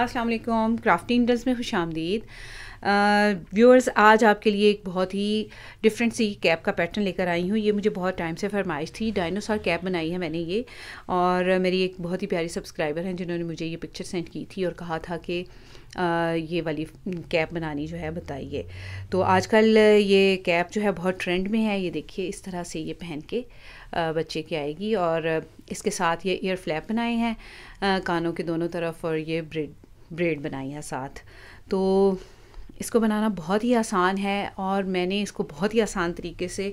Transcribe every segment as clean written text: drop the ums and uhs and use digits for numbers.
अस्सलाम वालेकुम। Crafty needles में खुशामदीद। व्यूअर्स, आज आपके लिए एक बहुत ही डिफरेंट सी कैप का पैटर्न लेकर आई हूँ। ये मुझे बहुत टाइम से फरमाइश थी। डायनासोर कैप बनाई है मैंने ये, और मेरी एक बहुत ही प्यारी सब्सक्राइबर हैं जिन्होंने मुझे ये पिक्चर सेंड की थी और कहा था कि ये वाली कैप बनानी जो है बताइए। तो आजकल ये कैप जो है बहुत ट्रेंड में है। ये देखिए, इस तरह से ये पहन के बच्चे की आएगी, और इसके साथ ये ईयर फ्लैप बनाए हैं कानों के दोनों तरफ, और ये ब्रेड बनाई है साथ। तो इसको बनाना बहुत ही आसान है और मैंने इसको बहुत ही आसान तरीके से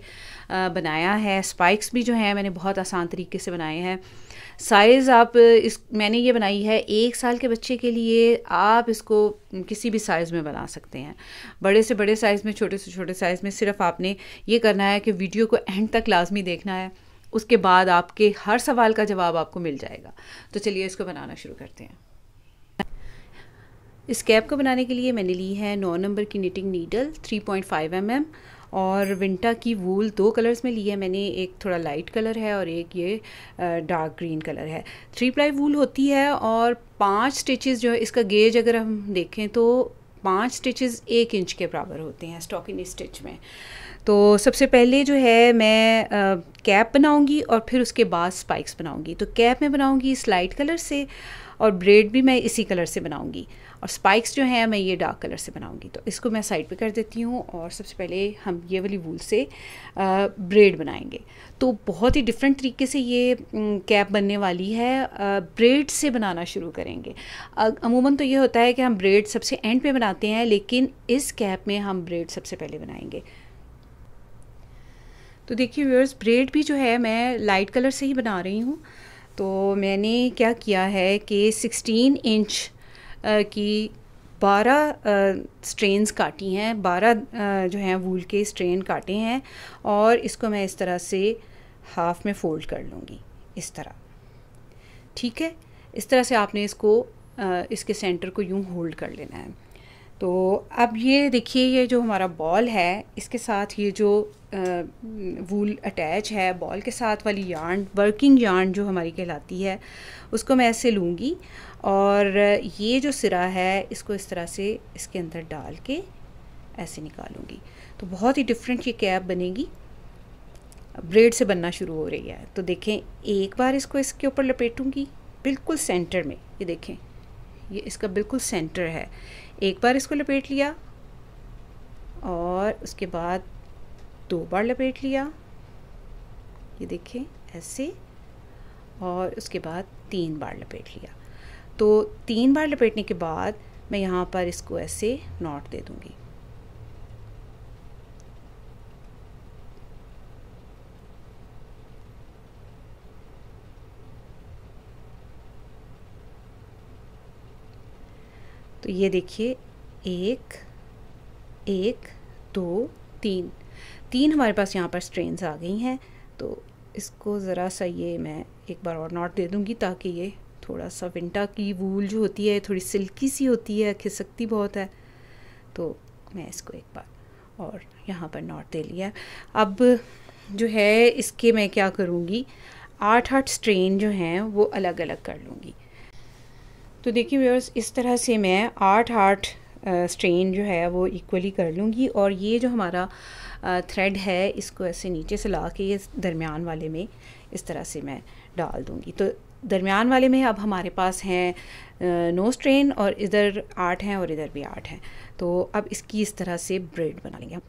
बनाया है। स्पाइक्स भी जो हैं मैंने बहुत आसान तरीके से बनाए हैं। साइज़ मैंने ये बनाई है 1 साल के बच्चे के लिए। आप इसको किसी भी साइज़ में बना सकते हैं, बड़े से बड़े साइज़ में, छोटे से छोटे साइज़ में। सिर्फ आपने ये करना है कि वीडियो को एंड तक लाजमी देखना है, उसके बाद आपके हर सवाल का जवाब आपको मिल जाएगा। तो चलिए इसको बनाना शुरू करते हैं। इस कैप को बनाने के लिए मैंने ली है 9 नंबर की निटिंग नीडल 3.5 mm, और विंटा की वूल 2 कलर्स में ली है मैंने। एक थोड़ा लाइट कलर है और एक ये डार्क ग्रीन कलर है। 3 प्लाई वूल होती है, और 5 स्टिचेस जो है, इसका गेज अगर हम देखें तो 5 स्टिचेस 1 इंच के बराबर होते हैं स्टॉकिंग स्टिच में। तो सबसे पहले जो है मैं कैप बनाऊंगी और फिर उसके बाद स्पाइक्स बनाऊंगी। तो कैप में बनाऊंगी इस लाइट कलर से, और ब्रेड भी मैं इसी कलर से बनाऊंगी, और स्पाइक्स जो हैं मैं ये डार्क कलर से बनाऊंगी। तो इसको मैं साइड पे कर देती हूँ, और सबसे पहले हम ये वाली वूल से ब्रेड बनाएंगे। तो बहुत ही डिफरेंट तरीके से ये कैप बनने वाली है। ब्रेड से बनाना शुरू करेंगे। अमूमन तो ये होता है कि हम ब्रेड सबसे एंड पे बनाते हैं, लेकिन इस कैप में हम ब्रेड सबसे पहले बनाएंगे। तो देखिए व्यूअर्स, ब्रेड भी जो है मैं लाइट कलर से ही बना रही हूँ। तो मैंने क्या किया है कि 16 इंच की 12 स्ट्रेन्स काटी हैं, 12 जो हैं वूल के स्ट्रेन काटे हैं, और इसको मैं इस तरह से हाफ में फ़ोल्ड कर लूँगी, इस तरह। ठीक है, इस तरह से आपने इसको इसके सेंटर को यूँ होल्ड कर लेना है। तो अब ये देखिए, ये जो हमारा बॉल है, इसके साथ ये जो वूल अटैच है बॉल के साथ वाली यार्न, वर्किंग यार्न जो हमारी कहलाती है, उसको मैं ऐसे लूँगी, और ये जो सिरा है इसको इस तरह से इसके अंदर डाल के ऐसे निकालूँगी। तो बहुत ही डिफरेंट ये कैप बनेगी, ब्रेड से बनना शुरू हो रही है। तो देखें, एक बार इसको इसके ऊपर लपेटूँगी बिल्कुल सेंटर में। ये देखें, ये इसका बिल्कुल सेंटर है। एक बार इसको लपेट लिया, और उसके बाद 2 बार लपेट लिया, ये देखें ऐसे, और उसके बाद 3 बार लपेट लिया। तो 3 बार लपेटने के बाद मैं यहाँ पर इसको ऐसे नॉट दे दूँगी। तो ये देखिए, 1 1 2 3 हमारे पास यहाँ पर स्ट्रेन्स आ गई हैं। तो इसको ज़रा सा ये मैं एक बार और नॉट दे दूँगी, ताकि ये थोड़ा सा, विंटा की वूल जो होती है थोड़ी सिल्की सी होती है, खिसकती बहुत है। तो मैं इसको एक बार और यहाँ पर नॉट दे लिया। अब जो है इसके मैं क्या करूँगी, 8 स्ट्रेन जो हैं वो अलग अलग कर लूँगी। तो देखिए व्यूअर्स, इस तरह से मैं 8 स्ट्रेन जो है वो इक्वली कर लूँगी, और ये जो हमारा थ्रेड है इसको ऐसे नीचे से ला के ये दरमियान वाले में इस तरह से मैं डाल दूँगी। तो दरमियान वाले में अब हमारे पास हैं 9 स्ट्रेन, और इधर 8 हैं और इधर भी 8 हैं। तो अब इसकी इस तरह से ब्रेड बना लेंगे हम।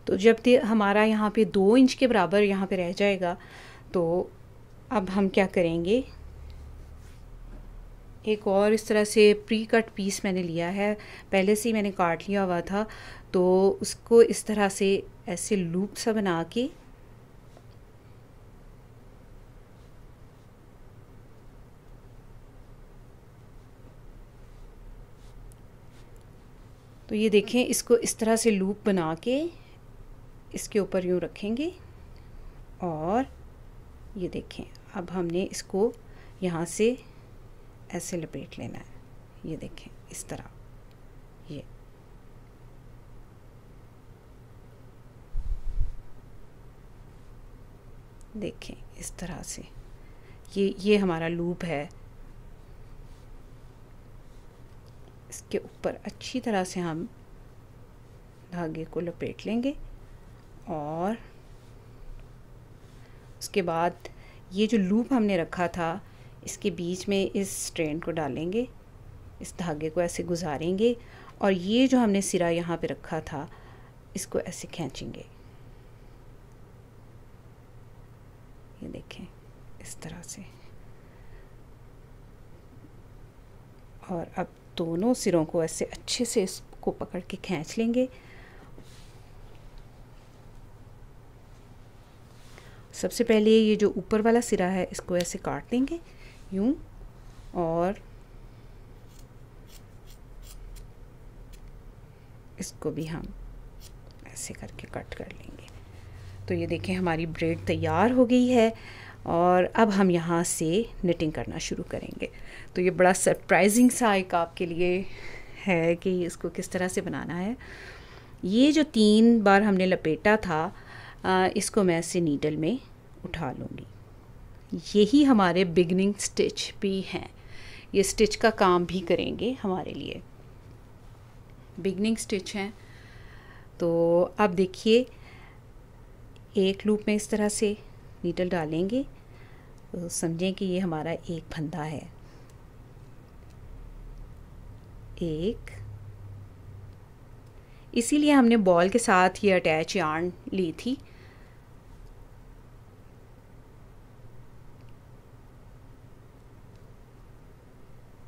तो जब हमारा यहाँ पे 2 इंच के बराबर यहाँ पे रह जाएगा, तो अब हम क्या करेंगे, एक और इस तरह से प्री कट पीस मैंने लिया है, पहले से ही मैंने काट लिया हुआ था। तो उसको इस तरह से ऐसे लूप सा बना के तो ये देखें, इसको इस तरह से लूप बना के इसके ऊपर यूँ रखेंगे और ये देखें, अब हमने इसको यहाँ से ऐसे लपेट लेना है। ये देखें इस तरह, ये देखें इस तरह से, ये हमारा लूप है। इसके ऊपर अच्छी तरह से हम धागे को लपेट लेंगे और उसके बाद ये जो लूप हमने रखा था इसके बीच में इस स्ट्रैंड को डालेंगे, इस धागे को ऐसे गुजारेंगे और ये जो हमने सिरा यहाँ पे रखा था इसको ऐसे खींचेंगे। ये देखें इस तरह से, और अब दोनों सिरों को ऐसे अच्छे से इसको पकड़ के खींच लेंगे। सबसे पहले ये जो ऊपर वाला सिरा है इसको ऐसे काट देंगे यूं, और इसको भी हम ऐसे करके कट कर लेंगे। तो ये देखें हमारी ब्रेड तैयार हो गई है और अब हम यहाँ से निटिंग करना शुरू करेंगे। तो ये बड़ा सरप्राइजिंग सा एक आपके लिए है कि इसको किस तरह से बनाना है। ये जो 3 बार हमने लपेटा था इसको मैं ऐसे नीडल में उठा लूँगी। यही हमारे बिगनिंग स्टिच भी हैं, ये स्टिच का काम भी करेंगे हमारे लिए, बिगनिंग स्टिच हैं। तो अब देखिए, एक लूप में इस तरह से नीडल डालेंगे तो समझें कि ये हमारा एक फंदा है, एक, इसीलिए हमने बॉल के साथ ये अटैच यार्न ली थी।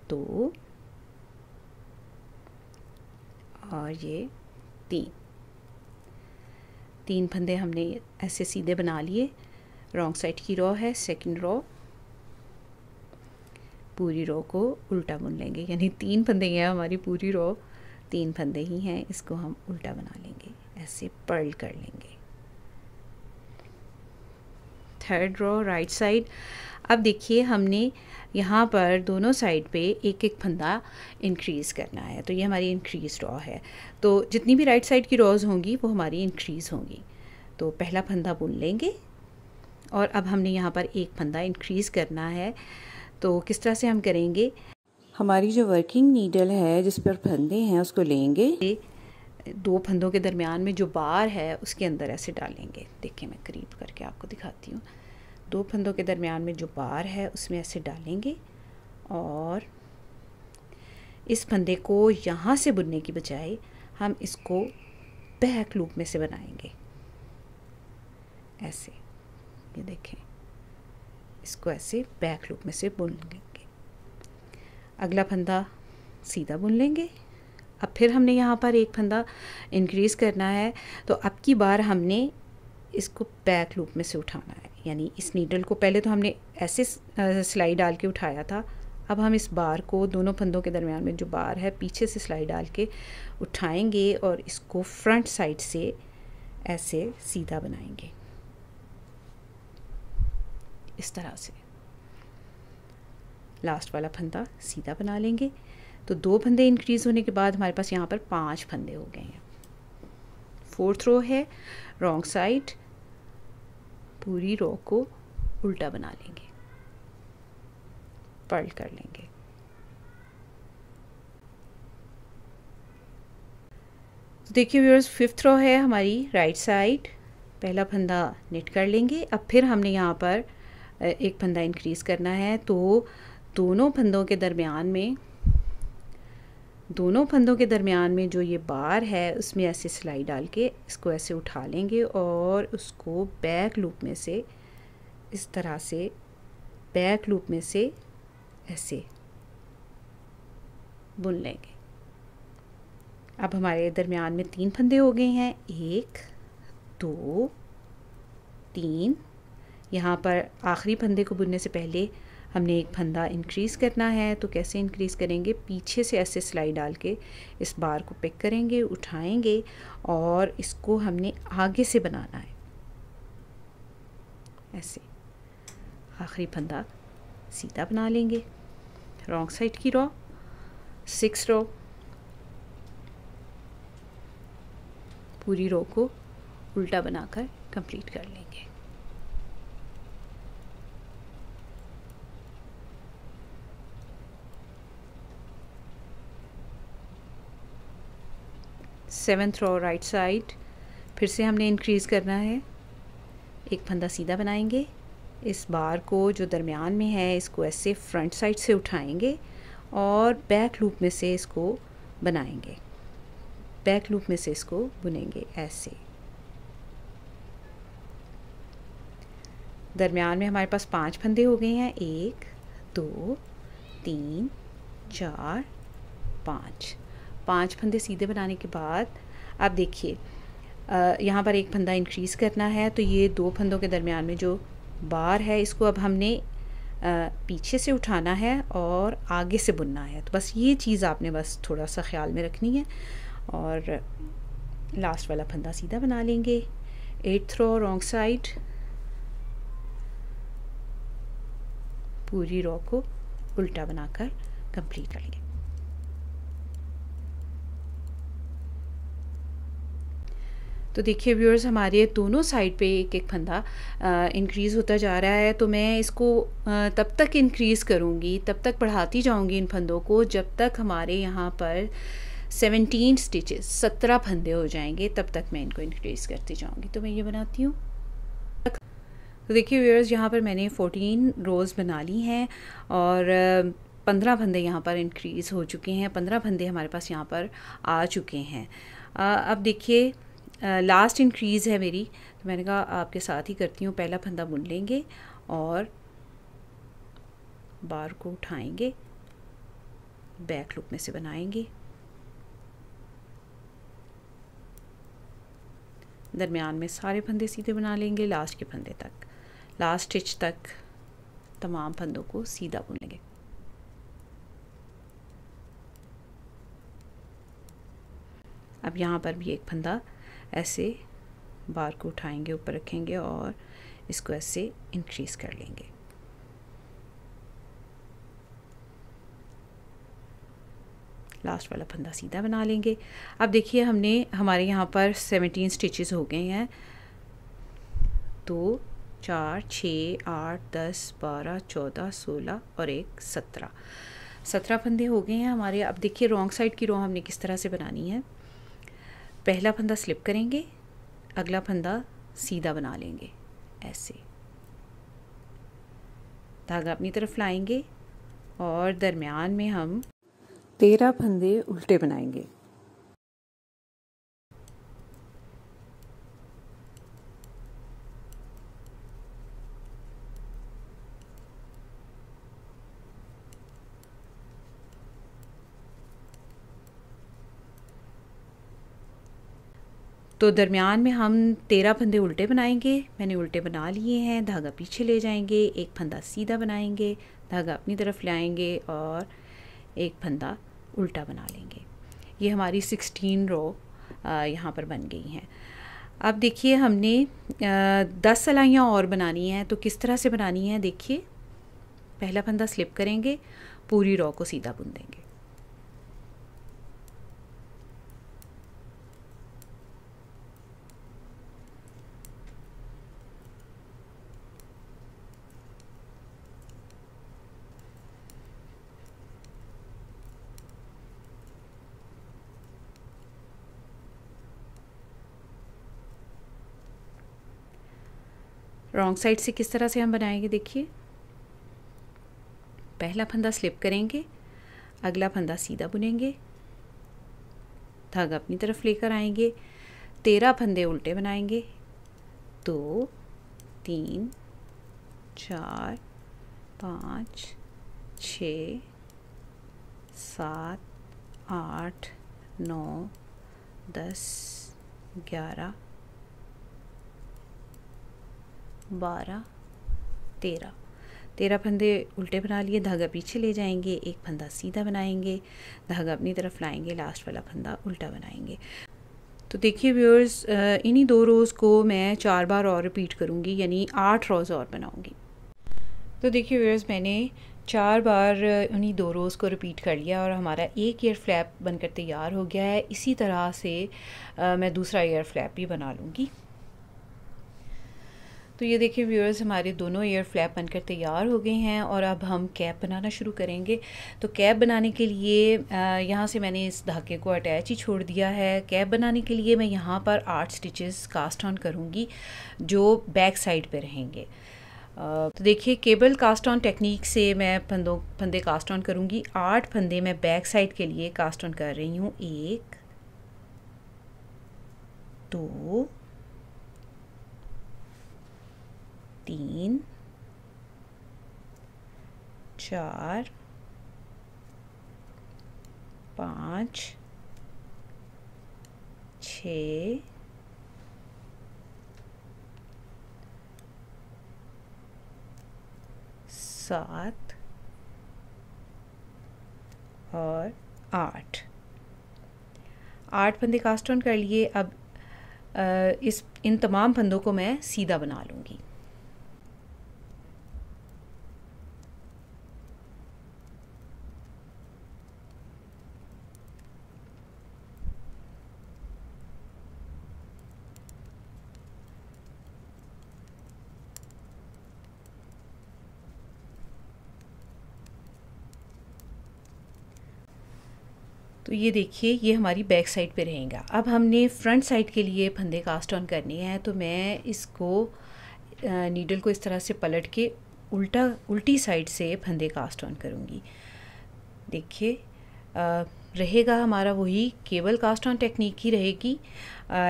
तो और ये 3 फंदे हमने ऐसे सीधे बना लिए। रॉन्ग साइड की रो है, सेकंड रो, पूरी रो को उल्टा बुन लेंगे, यानी 3 फंदे हैं हमारी पूरी रो, 3 फंदे ही हैं, इसको हम उल्टा बना लेंगे, ऐसे पर्ल कर लेंगे। Third row right side. अब देखिए हमने यहाँ पर दोनों साइड पे एक एक फंदा इंक्रीज़ करना है, तो ये हमारी इंक्रीज रो है। तो जितनी भी राइट साइड की रोज़ होंगी वो हमारी इंक्रीज़ होंगी। तो पहला फंदा बुन लेंगे और अब हमने यहाँ पर एक फंदा इंक्रीज़ करना है। तो किस तरह से हम करेंगे, हमारी जो वर्किंग नीडल है जिस पर फंदे हैं उसको लेंगे, 2 फंदों के दरमियान में जो बार है उसके अंदर ऐसे डालेंगे। देखिए मैं करीब करके आपको दिखाती हूँ। 2 फंदों के दरमियान में जो बार है उसमें ऐसे डालेंगे और इस फंदे को यहाँ से बुनने की बजाय हम इसको बैक लूप में से बनाएंगे, ऐसे। ये देखें, इसको ऐसे बैक लूप में से बुन लेंगे। अगला फंदा सीधा बुन लेंगे। अब फिर हमने यहाँ पर एक फंदा इंक्रीज़ करना है, तो अब की बार हमने इसको बैक लूप में से उठाना है, यानी इस नीडल को पहले तो हमने ऐसे सिलाई डाल के उठाया था, अब हम इस बार को दोनों फंदों के दरमियान में जो बार है पीछे से सिलाई डाल के उठाएंगे और इसको फ्रंट साइड से ऐसे सीधा बनाएंगे, इस तरह से। लास्ट वाला फंदा सीधा बना लेंगे। तो 2 फंदे इंक्रीज़ होने के बाद हमारे पास यहाँ पर 5 फंदे हो गए हैं। 4th रो है, रॉन्ग साइड, पूरी रो को उल्टा बना लेंगे, पर्ल कर लेंगे। तो देखिए व्यूअर्स, 5th रो है हमारी राइट साइड, पहला फंदा निट कर लेंगे। अब फिर हमने यहाँ पर एक फंदा इंक्रीज़ करना है, तो दोनों फंदों के दरमियान में जो ये बार है उसमें ऐसे सिलाई डाल के इसको ऐसे उठा लेंगे और उसको बैक लूप में से इस तरह से बैक लूप में से ऐसे बुन लेंगे। अब हमारे दरमियान में 3 फंदे हो गए हैं, 1 2 3। यहाँ पर आखिरी फंदे को बुनने से पहले हमने एक फंदा इंक्रीज़ करना है। तो कैसे इंक्रीज़ करेंगे, पीछे से ऐसे सिलाई डाल के इस बार को पिक करेंगे, उठाएंगे और इसको हमने आगे से बनाना है ऐसे। आखिरी फंदा सीधा बना लेंगे, रॉन्ग साइड की रो 6 रो, पूरी रो को उल्टा बनाकर कंप्लीट कर लेंगे। सेवन्थ रो राइट साइड, फिर से हमने इंक्रीज़ करना है। एक फंदा सीधा बनाएंगे, इस बार को जो दरमियान में है इसको ऐसे फ्रंट साइड से उठाएंगे और बैक लूप में से इसको बनाएंगे, बैक लूप में से इसको बुनेंगे ऐसे। दरमियान में हमारे पास 5 फंदे हो गए हैं, 1 2 3 4 5 फंदे सीधे बनाने के बाद अब देखिए यहाँ पर एक फंदा इंक्रीज़ करना है। तो ये 2 फंदों के दरमियान में जो बार है इसको अब हमने पीछे से उठाना है और आगे से बुनना है। तो बस ये चीज़ आपने बस थोड़ा सा ख्याल में रखनी है। और लास्ट वाला फंदा सीधा बना लेंगे, 8th रो रॉन्ग साइड, पूरी रो को उल्टा बनाकर कंप्लीट कर लेंगे। तो देखिए व्यूअर्स, हमारे दोनों साइड पे एक एक फंदा इंक्रीज़ होता जा रहा है। तो मैं इसको तब तक इंक्रीज़ करूँगी, तब तक बढ़ाती जाऊँगी इन फंदों को जब तक हमारे यहाँ पर 17 स्टिचेस 17 फंदे हो जाएंगे, तब तक मैं इनको इंक्रीज़ करती जाऊँगी। तो मैं ये बनाती हूँ। तो देखिए व्यूअर्स, यहाँ पर मैंने 14 रोज़ बना ली हैं और 15 फंदे यहाँ पर इंक्रीज़ हो चुके हैं, 15 फंदे हमारे पास यहाँ पर आ चुके हैं। अब देखिए लास्ट इंक्रीज़ है मेरी, तो मैंने कहा आपके साथ ही करती हूँ। पहला फंदा बुन लेंगे और बार को उठाएंगे, बैक लूप में से बनाएंगे, दरमियान में सारे फंदे सीधे बना लेंगे, लास्ट के फंदे तक, लास्ट स्टिच तक तमाम फंदों को सीधा बुन लेंगे। अब यहाँ पर भी एक फंदा ऐसे बार को उठाएंगे, ऊपर रखेंगे और इसको ऐसे इंक्रीज़ कर लेंगे। लास्ट वाला फंदा सीधा बना लेंगे। अब देखिए हमारे यहाँ पर 17 स्टिचेस हो गए हैं, 2 4 6 8 10 12 14 16 और 1 17 फंदे हो गए हैं हमारे। अब देखिए रॉन्ग साइड की रो हमने किस तरह से बनानी है। पहला फंदा स्लिप करेंगे, अगला फंदा सीधा बना लेंगे ऐसे, धागा अपनी तरफ लाएंगे और दरमियान में हम 13 फंदे उल्टे बनाएंगे। तो दरमियान में हम 13 फंदे उल्टे बनाएंगे। मैंने उल्टे बना लिए हैं, धागा पीछे ले जाएंगे, एक फंदा सीधा बनाएंगे, धागा अपनी तरफ लाएंगे और एक फंदा उल्टा बना लेंगे। ये हमारी 16 रो यहाँ पर बन गई हैं। अब देखिए हमने 10 सलाइयाँ और बनानी हैं। तो किस तरह से बनानी है देखिए, पहला फंदा स्लिप करेंगे, पूरी रो को सीधा बुन देंगे, रॉन्ग साइड से किस तरह से हम बनाएंगे देखिए, पहला फंदा स्लिप करेंगे, अगला फंदा सीधा बुनेंगे, धागा अपनी तरफ लेकर आएंगे, 13 फंदे उल्टे बनाएंगे, 2 3 4 5 6 7 8 9 10 11 12 13 13 फंदे उल्टे बना लिए, धागा पीछे ले जाएंगे, एक फंदा सीधा बनाएंगे, धागा अपनी तरफ लाएंगे, लास्ट वाला फंदा उल्टा बनाएंगे। तो देखिए व्यूअर्स, इन्हीं 2 रोज़ को मैं 4 बार और रिपीट करूँगी, यानी 8 रोज़ और बनाऊँगी। तो देखिए व्यूअर्स, मैंने 4 बार उन्हीं 2 रोज़ को रिपीट कर लिया और हमारा एक ईयर फ्लैप बनकर तैयार हो गया है। इसी तरह से मैं दूसरा ईयर फ्लैप भी बना लूँगी। तो ये देखिए व्यूअर्स, हमारे दोनों ईयर फ्लैप बनकर तैयार हो गए हैं और अब हम कैप बनाना शुरू करेंगे। तो कैप बनाने के लिए यहाँ से मैंने इस धागे को अटैच ही छोड़ दिया है। कैप बनाने के लिए मैं यहाँ पर 8 स्टिचेस कास्ट ऑन करूँगी जो बैक साइड पे रहेंगे। तो देखिए, केबल कास्ट ऑन टेक्निक से मैं फंदे कास्ट ऑन करूँगी। 8 फंदे मैं बैक साइड के लिए कास्ट ऑन कर रही हूँ। 1 2 3 4 5 6 7 और 8 फंदे कास्ट ऑन कर लिए। अब इन तमाम फंदों को मैं सीधा बना लूँगी। तो ये देखिए, ये हमारी बैक साइड पे रहेगा। अब हमने फ्रंट साइड के लिए फंदे कास्ट ऑन करने हैं। तो मैं इसको नीडल को इस तरह से पलट के उल्टी साइड से फंदे कास्ट ऑन करूँगी। देखिए, रहेगा हमारा वही केबल कास्ट ऑन टेक्निक ही रहेगी,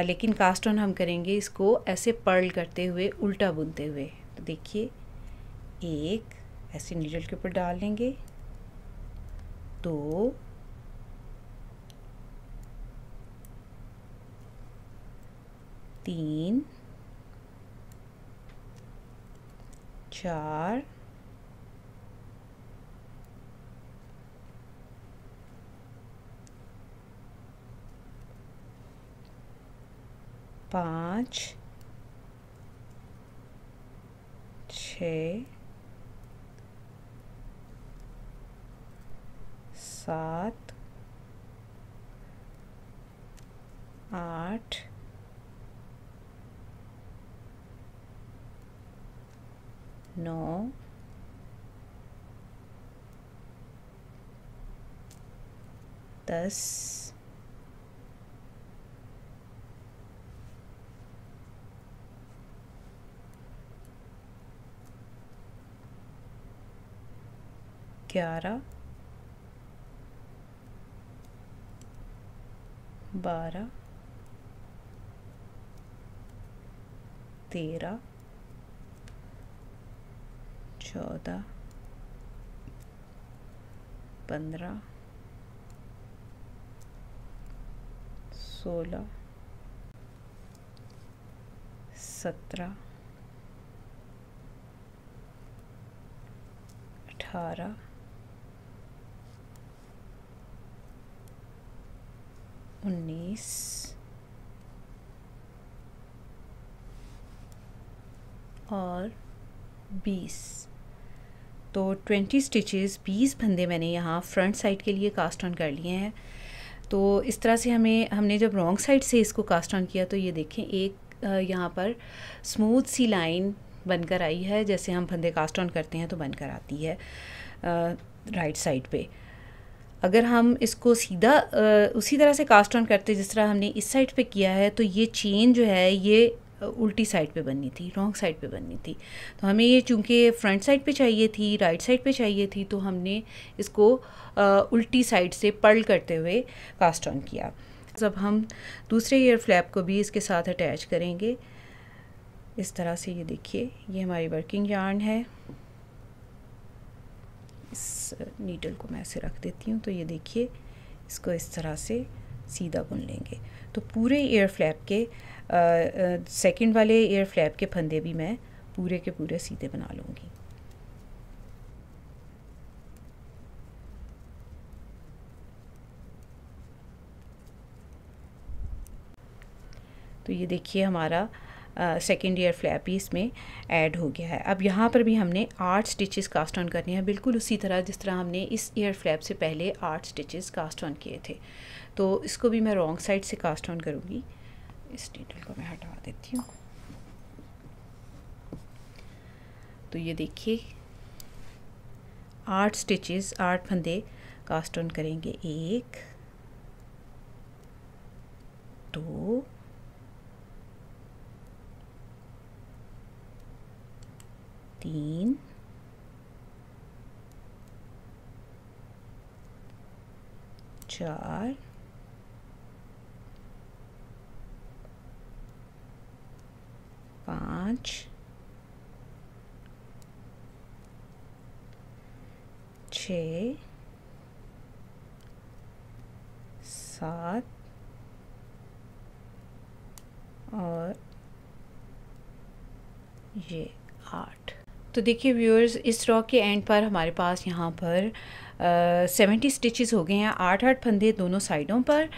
लेकिन कास्ट ऑन हम करेंगे इसको ऐसे पर्ल करते हुए, उल्टा बुनते हुए। तो देखिए, एक ऐसे नीडल के ऊपर डाल लेंगे, 2 3 4 5 6 7 8 9 10 11 12 13 14 15 16 17 18 19 और 20। तो 20 स्टिचेस, 20 फंदे मैंने यहाँ फ्रंट साइड के लिए कास्ट ऑन कर लिए हैं। तो इस तरह से हमने जब रॉन्ग साइड से इसको कास्ट ऑन किया तो ये देखें, एक यहाँ पर स्मूथ सी लाइन बनकर आई है, जैसे हम फंदे कास्ट ऑन करते हैं तो बनकर आती है राइट साइड पे। अगर हम इसको सीधा उसी तरह से कास्ट ऑन करते जिस तरह हमने इस साइड पे किया है, तो ये चेन जो है ये उल्टी साइड पे बननी थी, रॉन्ग साइड पे बननी थी। तो हमें ये चूँकि फ्रंट साइड पे चाहिए थी, राइट साइड पे चाहिए थी, तो हमने इसको उल्टी साइड से पर्ल करते हुए कास्ट ऑन किया। अब हम दूसरे ईयर फ्लैप को भी इसके साथ अटैच करेंगे इस तरह से। ये देखिए, ये हमारी वर्किंग यार्न है। इस नीडल को मैं ऐसे रख देती हूँ। तो ये देखिए, इसको इस तरह से सीधा बुन लेंगे। तो पूरे ईयर फ्लैप के सेकंड वाले ईयर फ्लैप के फंदे भी मैं पूरे के पूरे सीधे बना लूँगी। तो ये देखिए हमारा सेकेंड ईयर फ्लैप भी इसमें ऐड हो गया है। अब यहाँ पर भी हमने 8 स्टिचेस कास्ट ऑन करने हैं, बिल्कुल उसी तरह जिस तरह हमने इस ईयर फ्लैप से पहले 8 स्टिचेस कास्ट ऑन किए थे। तो इसको भी मैं रॉन्ग साइड से कास्ट ऑन करूँगी। इस नीडल को मैं हटा देती हूँ। तो ये देखिए 8 स्टिचेस, 8 फंदे कास्ट ऑन करेंगे। 1 2 3 4 5 6 7 और ये 8। तो देखिए व्यूअर्स, इस रॉ के एंड पर हमारे पास यहाँ पर 70 स्टिचेस हो गए हैं। 8-8 फंदे दोनों साइडों पर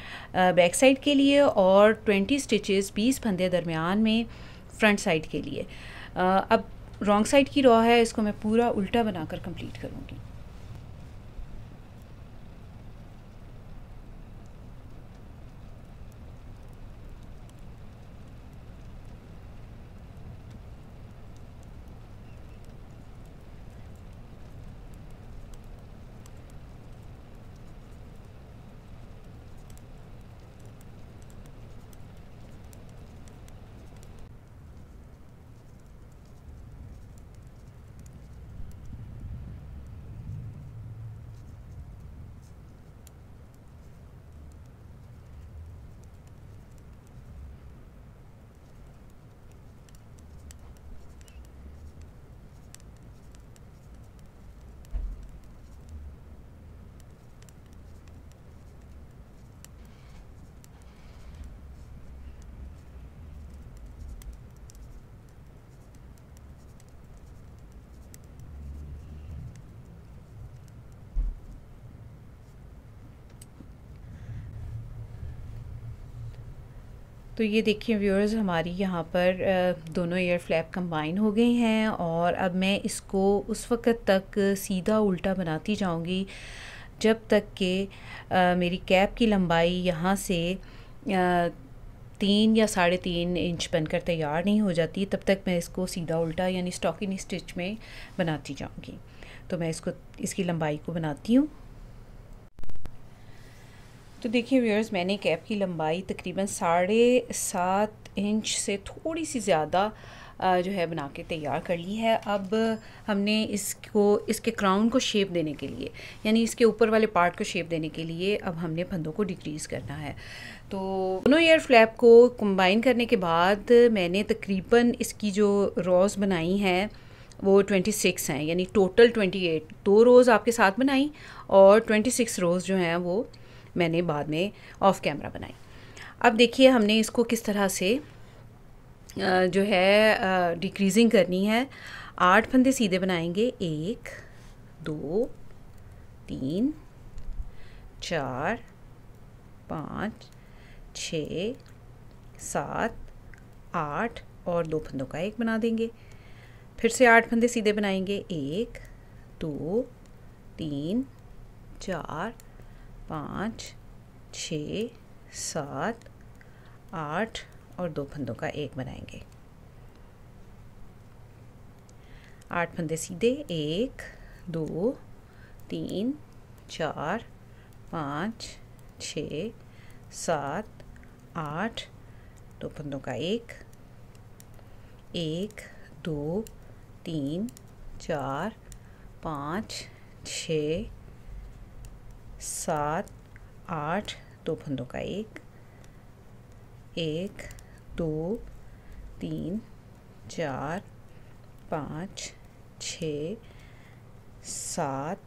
बैक साइड के लिए और 20 स्टिचेस 20 फंदे दरमियान में फ्रंट साइड के लिए। अब रॉन्ग साइड की रॉ है, इसको मैं पूरा उल्टा बनाकर कंप्लीट करूँगी। तो ये देखिए व्यूअर्स, हमारी यहाँ पर दोनों ईयर फ्लैप कंबाइन हो गए हैं और अब मैं इसको उस वक़्त तक सीधा उल्टा बनाती जाऊँगी जब तक कि मेरी कैप की लंबाई यहाँ से 3 या 3.5 इंच बनकर तैयार नहीं हो जाती। तब तक मैं इसको सीधा उल्टा यानी स्टॉकिंग स्टिच में बनाती जाऊँगी। तो मैं इसकी लंबाई को बनाती हूँ। तो देखिए व्यूअर्स, मैंने कैप की लंबाई तकरीबन 7.5 इंच से थोड़ी सी ज़्यादा जो है बना के तैयार कर ली है। अब हमने इसके क्राउन को शेप देने के लिए, यानी इसके ऊपर वाले पार्ट को शेप देने के लिए अब हमने फंदों को डिक्रीज़ करना है। तो दोनों ईयर फ्लैप को कंबाइन करने के बाद मैंने तकरीबन इसकी जो रॉज बनाई हैं वो 26 हैं, यानी टोटल 28। 2 रोज़ आपके साथ बनाई और 26 रोज़ जो हैं वो मैंने बाद में ऑफ कैमरा बनाई। अब देखिए हमने इसको किस तरह से जो है डिक्रीजिंग करनी है। 8 फंदे सीधे बनाएंगे। 1 2 3 4 5 6 7 8 और 2 फंदों का एक बना देंगे। फिर से 8 फंदे सीधे बनाएंगे। 1 2 3 4 5 6 7 8 और 2 फंदों का एक बनाएंगे। 8 फंदे सीधे। 1 2 3 4 5 6 7 8 2 फंदों का एक। 1 2 3 4 5 6 7 8 2 फंदों का एक। 1 2 3 4 5 6 7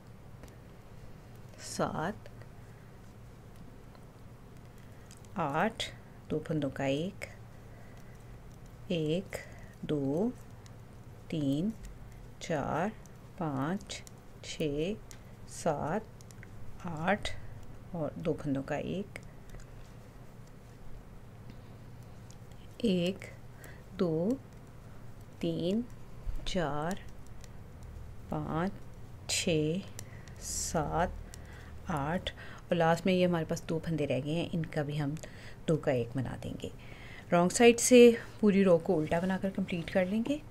7 8 2 फंदों का एक। 1 2 3 4 5 6 7 8 और 2 फंदों का एक। 1 2 3 4 5 6 7 8 और लास्ट में ये हमारे पास 2 फंदे रह गए हैं, इनका भी हम 2 का 1 बना देंगे। रॉन्ग साइड से पूरी रो को उल्टा बनाकर कंप्लीट कर लेंगे।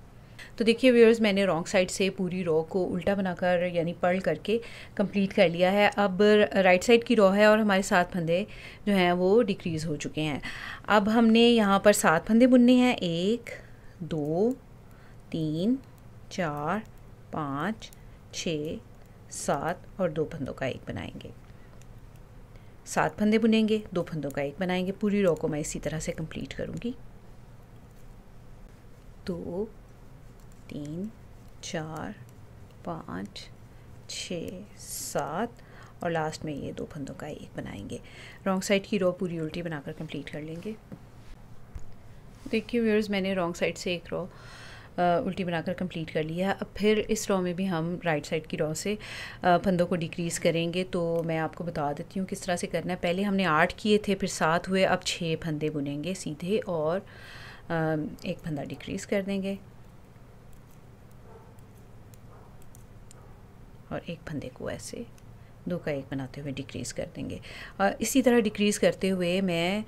तो देखिए व्यूअर्स, मैंने रॉन्ग साइड से पूरी रो को उल्टा बनाकर यानी पर्ल करके कंप्लीट कर लिया है। अब राइट साइड की रो है और हमारे 7 फंदे जो हैं वो डिक्रीज़ हो चुके हैं। अब हमने यहाँ पर 7 फंदे बुनने हैं, 1 2 3 4 5 6 7 और 2 फंदों का 1 बनाएंगे। 7 फंदे बुनेंगे, 2 फंदों का 1 बनाएंगे। पूरी रो को मैं इसी तरह से कंप्लीट करूँगी। 2 3 4 5 6 7 और लास्ट में ये 2 फंदों का 1 बनाएंगे। रॉन्ग साइड की रो पूरी उल्टी बनाकर कंप्लीट कर लेंगे। देखिए व्यूअर्स, मैंने रॉन्ग साइड से एक रो उल्टी बनाकर कंप्लीट कर लिया। अब फिर इस रो में भी हम राइट साइड की रो से फंदों को डिक्रीज़ करेंगे। तो मैं आपको बता देती हूँ किस तरह से करना है। पहले हमने 8 किए थे, फिर 7 हुए, अब 6 फंदे बुनेंगे सीधे और 1 फंदा डिक्रीज़ कर देंगे और 1 फंदे को ऐसे 2 का 1 बनाते हुए डिक्रीज़ कर देंगे। इसी तरह डिक्रीज़ करते हुए मैं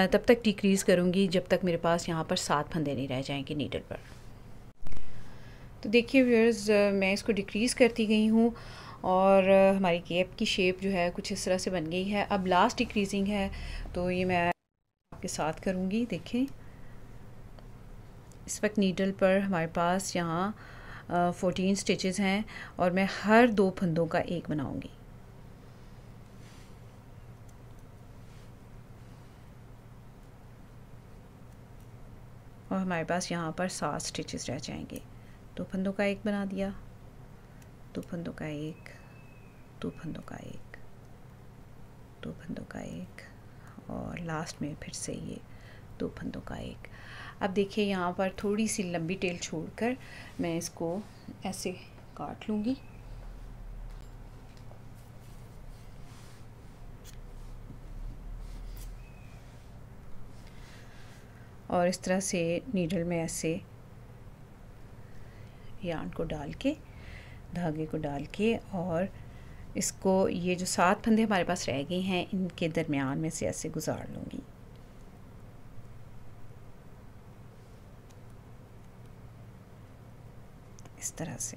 तब तक डिक्रीज़ करूँगी जब तक मेरे पास यहाँ पर 7 फंदे नहीं रह जाएंगे नीडल पर। तो देखिए व्यूअर्स, मैं इसको डिक्रीज़ करती गई हूँ और हमारी गैप की शेप जो है कुछ इस तरह से बन गई है। अब लास्ट डिक्रीजिंग है तो ये मैं आपके साथ करूँगी। देखें, इस वक्त नीडल पर हमारे पास यहाँ 14 स्टिचेस हैं और मैं हर 2 फंदों का 1 बनाऊँगी। और हमारे पास यहाँ पर 7 स्टिचेस रह जाएंगे। 2 फंदों का 1 बना दिया, 2 फंदों का 1, 2 फंदों का 1, 2 फंदों का 1 और लास्ट में फिर से ये 2 फंदों का 1। अब देखिए यहाँ पर थोड़ी सी लंबी टेल छोड़कर मैं इसको ऐसे काट लूँगी और इस तरह से नीडल में ऐसे यार्न को डाल के, धागे को डाल के और इसको ये जो 7 फंदे हमारे पास रह गए हैं इनके दरमियान में से ऐसे गुजार लूँगी। इस तरह से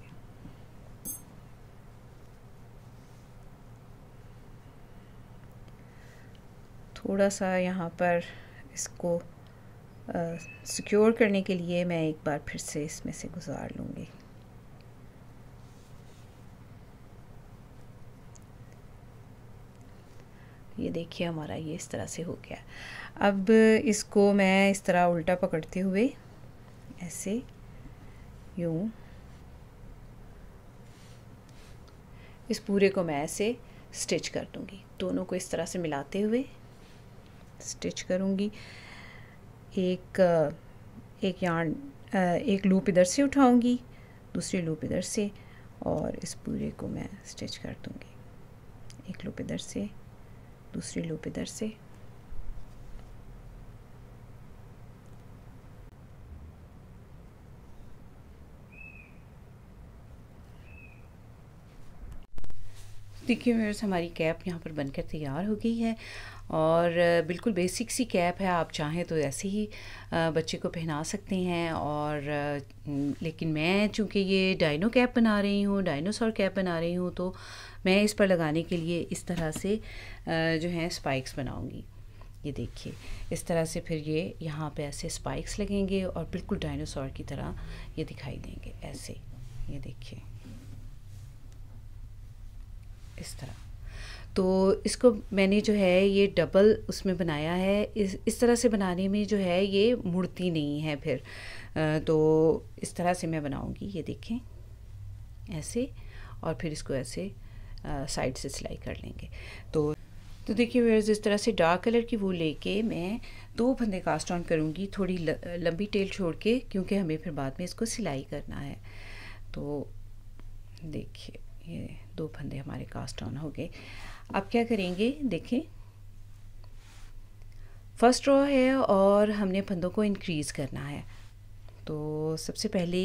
थोड़ा सा यहाँ पर इसको सिक्योर करने के लिए मैं एक बार फिर से इसमें से गुजार लूँगी। ये देखिए हमारा ये इस तरह से हो गया। अब इसको मैं इस तरह उल्टा पकड़ते हुए ऐसे यूँ इस पूरे को मैं ऐसे स्टिच कर दूँगी। दोनों को इस तरह से मिलाते हुए स्टिच करूँगी। एक यार्न एक लूप इधर से उठाऊँगी, दूसरी लूप इधर से और इस पूरे को मैं स्टिच कर दूँगी। एक लूप इधर से, दूसरी लूप इधर से। देखिए व्यूअर्स, हमारी कैप यहाँ पर बनकर तैयार हो गई है और बिल्कुल बेसिक सी कैप है। आप चाहें तो ऐसे ही बच्चे को पहना सकते हैं और लेकिन मैं चूँकि ये डायनो कैप बना रही हूँ, डायनासोर कैप बना रही हूँ, तो मैं इस पर लगाने के लिए इस तरह से जो है स्पाइक्स बनाऊँगी। ये देखिए इस तरह से फिर ये यहाँ पे ऐसे स्पाइक्स लगेंगे और बिल्कुल डायनासोर की तरह ये दिखाई देंगे ऐसे। ये देखिए इस तरह। तो इसको मैंने जो है ये डबल उसमें बनाया है। इस तरह से बनाने में जो है ये मुड़ती नहीं है फिर। तो इस तरह से मैं बनाऊंगी। ये देखें ऐसे और फिर इसको ऐसे साइड से सिलाई कर लेंगे। तो देखिए व्यूअर्स, इस तरह से डार्क कलर की वूल लेके मैं 2 फंदे कास्ट ऑन करूँगी, थोड़ी लंबी टेल छोड़ के, क्योंकि हमें फिर बाद में इसको सिलाई करना है। तो देखिए ये 2 फंदे हमारे कास्ट ऑन हो गए। अब क्या करेंगे, देखें फर्स्ट रो है और हमने फंदों को इंक्रीज़ करना है। तो सबसे पहले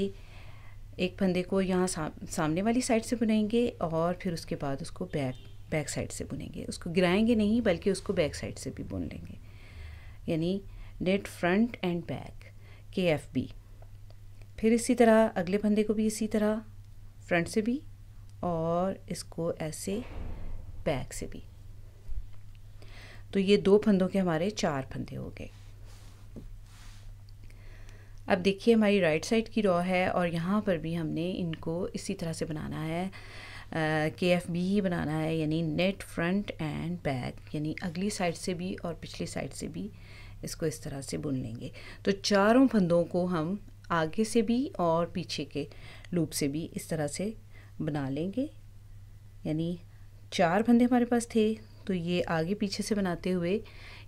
एक फंदे को यहाँ सामने वाली साइड से बुनेंगे और फिर उसके बाद उसको बैक साइड से बुनेंगे। उसको गिराएंगे नहीं बल्कि उसको बैक साइड से भी बुन लेंगे, यानी net front end back KFB। फिर इसी तरह अगले फंदे को भी इसी तरह फ्रंट से भी और इसको ऐसे बैक से भी। तो ये 2 फंदों के हमारे 4 फंदे हो गए। अब देखिए हमारी राइट साइड की रॉ है और यहाँ पर भी हमने इनको इसी तरह से बनाना है, KFB ही बनाना है, यानी नेट फ्रंट एंड बैक, यानी अगली साइड से भी और पिछली साइड से भी इसको इस तरह से बुन लेंगे। तो चारों फंदों को हम आगे से भी और पीछे के लूप से भी इस तरह से बना लेंगे, यानी 4 फंदे हमारे पास थे तो ये आगे पीछे से बनाते हुए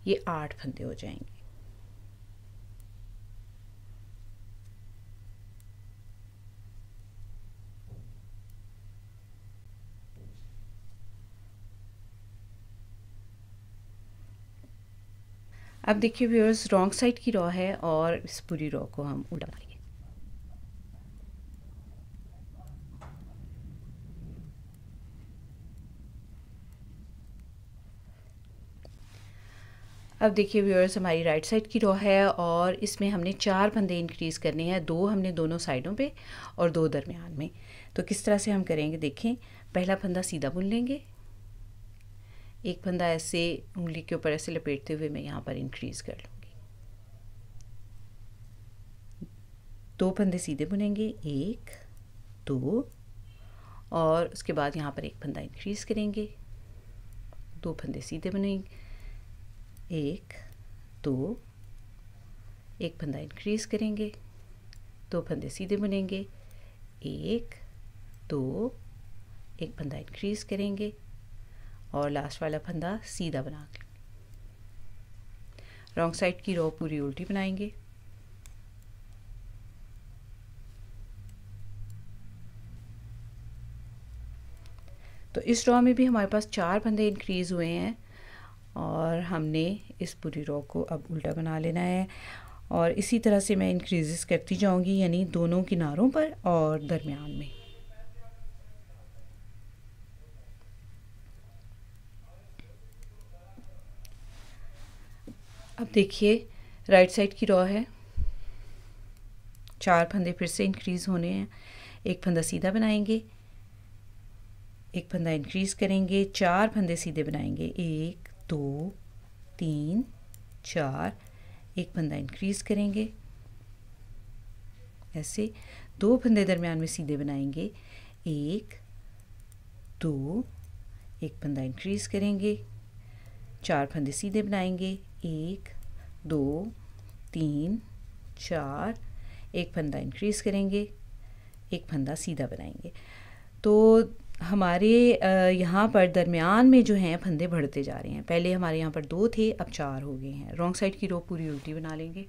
ये 8 फंदे हो जाएंगे। अब देखिए व्यूअर्स, रॉन्ग साइड की रॉ है और इस पूरी रॉ को हम उल्टा बनाएंगे। अब देखिए व्यूअर्स, हमारी राइट साइड की रॉ है और इसमें हमने 4 फंदे इंक्रीज़ करने हैं, 2 हमने दोनों साइडों पे और 2 दरमियान में। तो किस तरह से हम करेंगे देखें। पहला फंदा सीधा बुन लेंगे, एक फंदा ऐसे उंगली के ऊपर ऐसे लपेटते हुए मैं यहाँ पर इंक्रीज़ कर लूँगी। 2 फंदे सीधे बुनेंगे, 1 2, और उसके बाद यहाँ पर एक फंदा इंक्रीज़ करेंगे, 2 फंदे सीधे बुनेंगे, 1 2, एक फंदा इंक्रीज़ करेंगे, 2 फंदे सीधे बुनेंगे, 1 2, एक फंदा इंक्रीज़ करेंगे और लास्ट वाला फंदा सीधा बना लेंगे। रॉन्ग साइड की रो पूरी उल्टी बनाएंगे। तो इस रो में भी हमारे पास 4 फंदे इंक्रीज़ हुए हैं और हमने इस पूरी रो को अब उल्टा बना लेना है और इसी तरह से मैं इंक्रीज़ेस करती जाऊंगी, यानी दोनों किनारों पर और दरमियान में। अब देखिए राइट साइड की रॉ है, 4 फंदे फिर से इंक्रीज़ होने हैं। एक फंदा सीधा बनाएंगे, एक फंदा इंक्रीज़ करेंगे, 4 फंदे सीधे बनाएंगे, 1 2 3 4, एक फंदा इंक्रीज़ करेंगे, ऐसे 2 फंदे दरमियान में सीधे बनाएंगे, 1 2, एक फंदा इंक्रीज़ करेंगे, 4 फंदे सीधे बनाएंगे, 1 2 3 4, एक फंदा इंक्रीज़ करेंगे, एक फंदा सीधा बनाएंगे। तो हमारे यहाँ पर दरमियान में जो हैं फंदे बढ़ते जा रहे हैं। पहले हमारे यहाँ पर 2 थे, अब 4 हो गए हैं। रॉन्ग साइड की रो पूरी उल्टी बना लेंगे।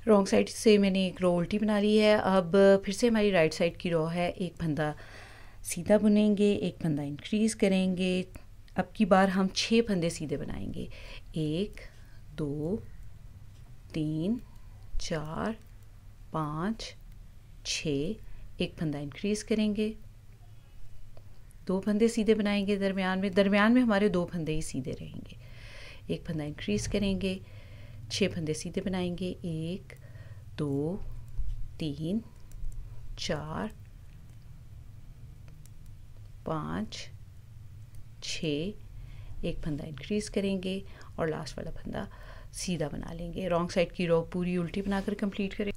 रॉन्ग साइड से मैंने एक रो उल्टी बना ली है। अब फिर से हमारी राइट साइड की रो है, एक फंदा सीधा बुनेंगे, एक फंदा इंक्रीज़ करेंगे। अब की बार हम 6 फंदे सीधे बनाएंगे, 1 2 3 4 5 6, एक फंदा इंक्रीज़ करेंगे, 2 फंदे सीधे बनाएंगे दरमियान में हमारे 2 फंदे ही सीधे रहेंगे। एक फंदा इंक्रीज़ करेंगे, 6 फंदे सीधे बनाएंगे, 1 2 3 4 5 6, एक फंदा इंक्रीज़ करेंगे और लास्ट वाला फंदा सीधा बना लेंगे। रॉन्ग साइड की रो पूरी उल्टी बनाकर कंप्लीट करें।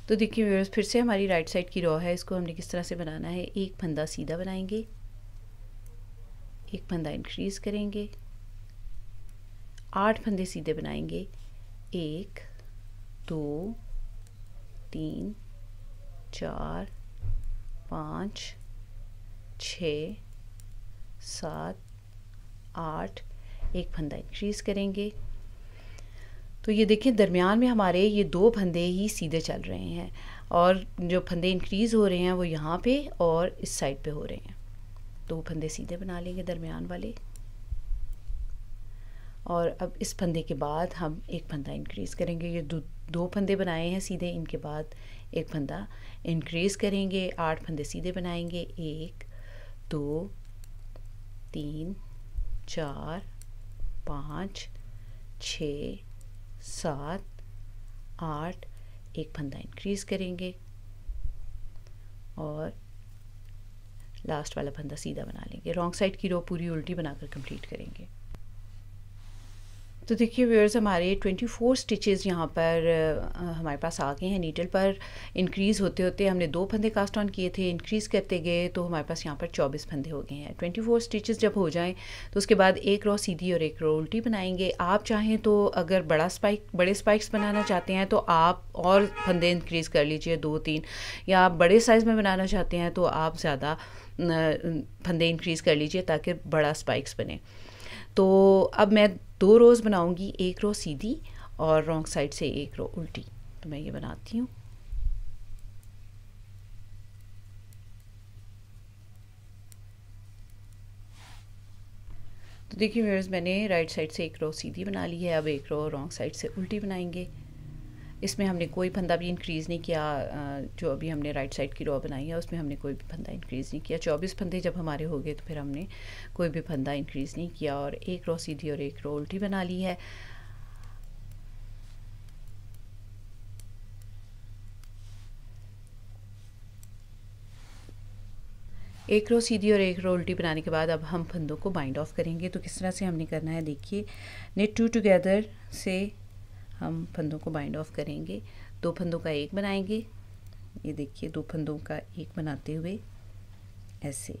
तो देखिए व्यूअर्स, फिर से हमारी राइट साइड की रो है, इसको हमने किस तरह से बनाना है। एक फंदा सीधा बनाएंगे, एक फंदा इंक्रीज़ करेंगे, 8 फंदे सीधे बनाएंगे, 1 2 3 4 5 6 7 8, एक फंदा इंक्रीज़ करेंगे। तो ये देखिए दरमियान में हमारे ये 2 फंदे ही सीधे चल रहे हैं और जो फंदे इंक्रीज़ हो रहे हैं वो यहाँ पे और इस साइड पे हो रहे हैं। 2 फंदे सीधे बना लेंगे दरमियान वाले और अब इस फंदे के बाद हम एक फंदा इंक्रीज़ करेंगे। ये दो फंदे बनाए हैं सीधे, इनके बाद एक फंदा इंक्रीज़ करेंगे। 8 फंदे सीधे बनाएंगे। 1 2 3 4 5 6 7 8, एक फंदा इंक्रीज़ करेंगे और लास्ट वाला फंदा सीधा बना लेंगे। रॉन्ग साइड की रो पूरी उल्टी बनाकर कंप्लीट करेंगे। तो देखिए व्यूअर्स, हमारे 24 स्टिचेस यहाँ पर हमारे पास आ गए हैं। नीडल पर इंक्रीज़ होते होते हमने 2 फंदे कास्ट ऑन किए थे, इंक्रीज़ करते गए तो हमारे पास यहाँ पर 24 फंदे हो गए हैं। 24 स्टिचेस जब हो जाएं तो उसके बाद एक रो सीधी और एक रो उल्टी बनाएंगे। आप चाहें तो अगर बड़े स्पाइक्स बनाना चाहते हैं तो आप और फंदे इंक्रीज़ कर लीजिए 2-3, या आप बड़े साइज़ में बनाना चाहते हैं तो आप ज़्यादा फंदे इंक्रीज़ कर लीजिए ताकि बड़ा स्पाइक्स बने। तो अब मैं 2 रोज़ बनाऊंगी, एक रो सीधी और रॉन्ग साइड से एक रो उल्टी। तो मैं ये बनाती हूँ। तो देखिए व्यूअर्स, मैंने राइट साइड से एक रो सीधी बना ली है। अब एक रो रॉन्ग साइड से उल्टी बनाएंगे। इसमें हमने कोई फंदा भी इंक्रीज़ नहीं किया। जो अभी हमने राइट साइड की रो बनाई है उसमें हमने कोई भी फंदा इंक्रीज़ नहीं किया। 24 फंदे जब हमारे हो गए तो फिर हमने कोई भी फंदा इंक्रीज़ नहीं किया और एक रो सीधी और एक रो उल्टी बना ली है। एक रो सीधी और एक रो उल्टी बनाने के बाद अब हम फंदों को बाइंड ऑफ करेंगे। तो किस तरह से हमने करना है देखिए, नेट 2 टुगेदर से हम फंदों को बाइंड ऑफ करेंगे। 2 फंदों का एक बनाएंगे। ये देखिए 2 फंदों का एक बनाते हुए ऐसे।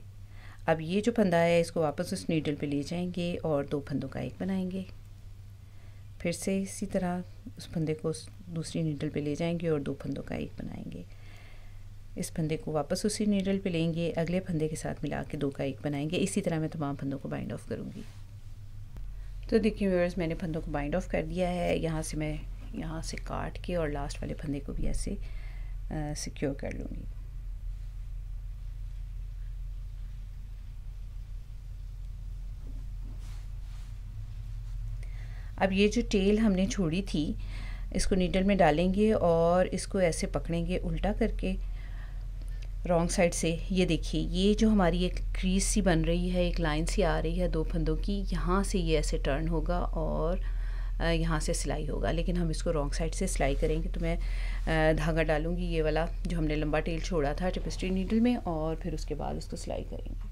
अब ये जो फंदा है इसको वापस उस नीडल पे ले जाएंगे और 2 फंदों का एक बनाएंगे। फिर से इसी तरह उस फंदे को उस दूसरी नीडल पे ले जाएंगे और 2 फंदों का एक बनाएंगे। इस फंदे को वापस उसी नीडल पे लेंगे, अगले फंदे के साथ मिला के 2 का एक बनाएंगे। इसी तरह मैं तमाम फंदों को बाइंड ऑफ करूँगी। तो देखिए व्यूअर्स, मैंने फंदों को बाइंड ऑफ कर दिया है। यहाँ से मैं यहाँ से काट के और लास्ट वाले फंदे को भी ऐसे सिक्योर कर लूँगी। अब ये जो टेल हमने छोड़ी थी इसको नीडल में डालेंगे और इसको ऐसे पकड़ेंगे उल्टा करके रॉन्ग साइड से। ये देखिए, ये जो हमारी एक क्रीज सी बन रही है, एक लाइन सी आ रही है 2 फंदों की, यहाँ से ये ऐसे टर्न होगा और यहाँ से सिलाई होगा। लेकिन हम इसको रॉन्ग साइड से सिलाई करेंगे। तो मैं धागा डालूँगी ये वाला जो हमने लंबा टेल छोड़ा था टेपेस्ट्री नीडल में, और फिर उसके बाद उसको सिलाई करेंगे।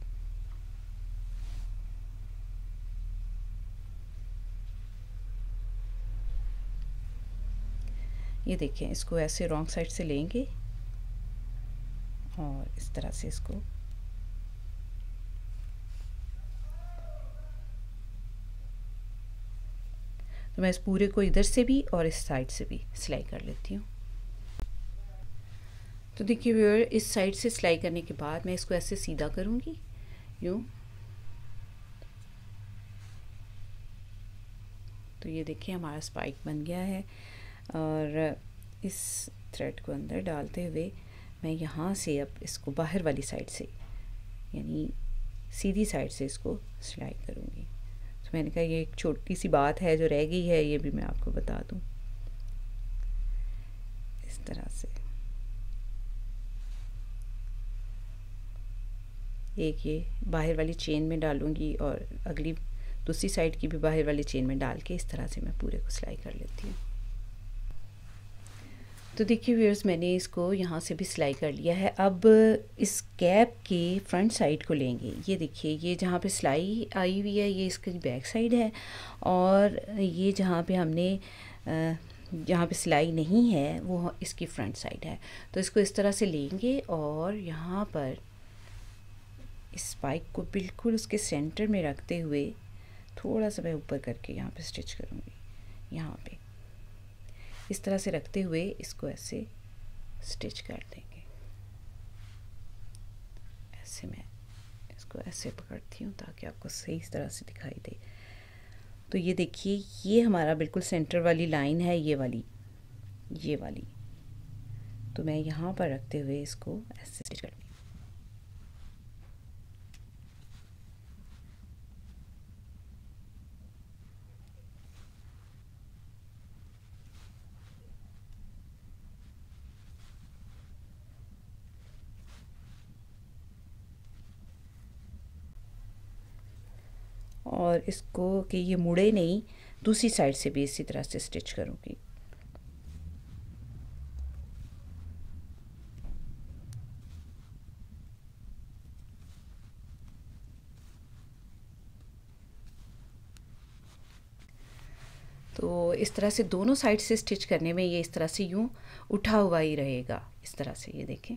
ये देखें, इसको ऐसे रॉन्ग साइड से लेंगे और इस तरह से इसको तो मैं इस पूरे को इधर से भी और इस साइड से भी सिलाई कर लेती हूँ। तो देखिए व्यूअर, इस साइड से सिलाई करने के बाद मैं इसको ऐसे सीधा करूँगी यूँ। तो ये देखिए हमारा स्पाइक बन गया है और इस थ्रेड को अंदर डालते हुए मैं यहाँ से अब इसको बाहर वाली साइड से यानी सीधी साइड से इसको सिलाई करूँगी। तो मैंने कहा ये एक छोटी सी बात है जो रह गई है, ये भी मैं आपको बता दूँ। इस तरह से एक ये बाहर वाली चेन में डालूँगी और अगली दूसरी साइड की भी बाहर वाली चेन में डाल के इस तरह से मैं पूरे को सिलाई कर लेती हूँ। तो देखिए व्यूअर्स, मैंने इसको यहाँ से भी सिलाई कर लिया है। अब इस कैप के फ्रंट साइड को लेंगे। ये देखिए, ये जहाँ पे सिलाई आई हुई है ये इसकी बैक साइड है और ये जहाँ पे हमने जहाँ पे सिलाई नहीं है वो इसकी फ्रंट साइड है। तो इसको इस तरह से लेंगे और यहाँ पर इस स्पाइक को बिल्कुल उसके सेंटर में रखते हुए थोड़ा सा मैं ऊपर करके यहाँ पे स्टिच करूँगी। यहाँ पे इस तरह से रखते हुए इसको ऐसे स्टिच कर देंगे। ऐसे मैं इसको ऐसे पकड़ती हूँ ताकि आपको सही तरह से दिखाई दे। तो ये देखिए, ये हमारा बिल्कुल सेंटर वाली लाइन है, ये वाली। तो मैं यहाँ पर रखते हुए इसको ऐसे स्टिच कर और इसको कि ये मुड़े नहीं, दूसरी साइड से भी इसी तरह से स्टिच करूँगी। तो इस तरह से दोनों साइड से स्टिच करने में ये इस तरह से यूँ उठा हुआ ही रहेगा, इस तरह से। ये देखें,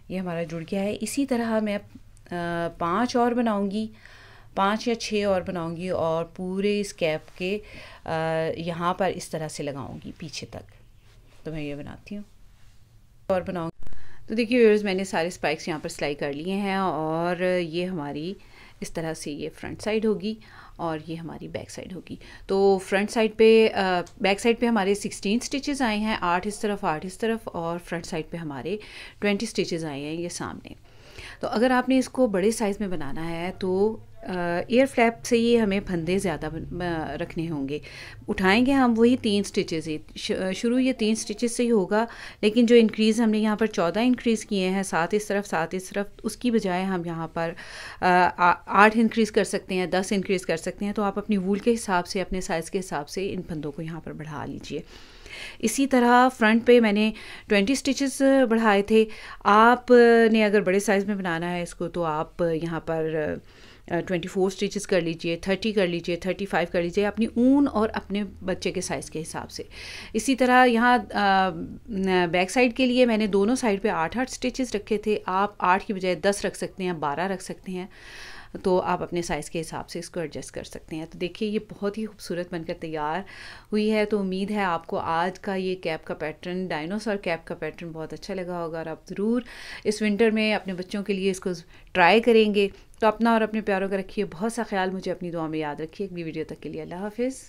ये हमारा जुड़ गया है। इसी तरह मैं 5 और बनाऊंगी, 5 या 6 और बनाऊंगी और पूरे इस कैप के यहाँ पर इस तरह से लगाऊंगी पीछे तक। तो मैं ये बनाती हूँ और बनाऊंगी। तो देखिए व्यूअर्स, मैंने सारे स्पाइक्स यहाँ पर सिलाई कर लिए हैं और ये हमारी इस तरह से ये फ्रंट साइड होगी और ये हमारी बैक साइड होगी। तो फ्रंट साइड पे बैक साइड पे हमारे 16 स्टिचेस आए हैं, 8 इस तरफ 8 इस तरफ, और फ्रंट साइड पे हमारे 20 स्टिचेस आए हैं ये सामने। तो अगर आपने इसको बड़े साइज़ में बनाना है तो एयर फ्लैप से ही हमें फंदे ज़्यादा रखने होंगे। उठाएंगे हम वही 3 स्टिचेस ही, शुरू ये 3 स्टिचेस से ही होगा, लेकिन जो इंक्रीज़ हमने यहाँ पर 14 इंक्रीज़ किए हैं, 7 इस तरफ 7 इस तरफ, उसकी बजाय हम यहाँ पर 8 इंक्रीज़ कर सकते हैं, 10 इंक्रीज़ कर सकते हैं। तो आप अपनी वूल के हिसाब से, अपने साइज़ के हिसाब से इन फंदों को यहाँ पर बढ़ा लीजिए। इसी तरह फ्रंट पे मैंने 20 स्टिचेस बढ़ाए थे। आपने अगर बड़े साइज़ में बनाना है इसको तो आप यहाँ पर 24 स्टिचेस कर लीजिए, 30 कर लीजिए, 35 कर लीजिए, अपनी ऊन और अपने बच्चे के साइज़ के हिसाब से। इसी तरह यहाँ बैक साइड के लिए मैंने दोनों साइड पे 8-8 स्टिचेस रखे थे। आप 8 की बजाय 10 रख सकते हैं, 12 रख सकते हैं। तो आप अपने साइज़ के हिसाब से इसको एडजस्ट कर सकते हैं। तो देखिए ये बहुत ही खूबसूरत बनकर तैयार हुई है। तो उम्मीद है आपको आज का ये कैप का पैटर्न, डायनासोर कैप का पैटर्न बहुत अच्छा लगा होगा और आप ज़रूर इस विंटर में अपने बच्चों के लिए इसको ट्राई करेंगे। तो अपना और अपने प्यारों का रखिए बहुत सा ख्याल, मुझे अपनी दुआ में याद रखिए। अगली वीडियो तक के लिए अल्लाह हाफिज़।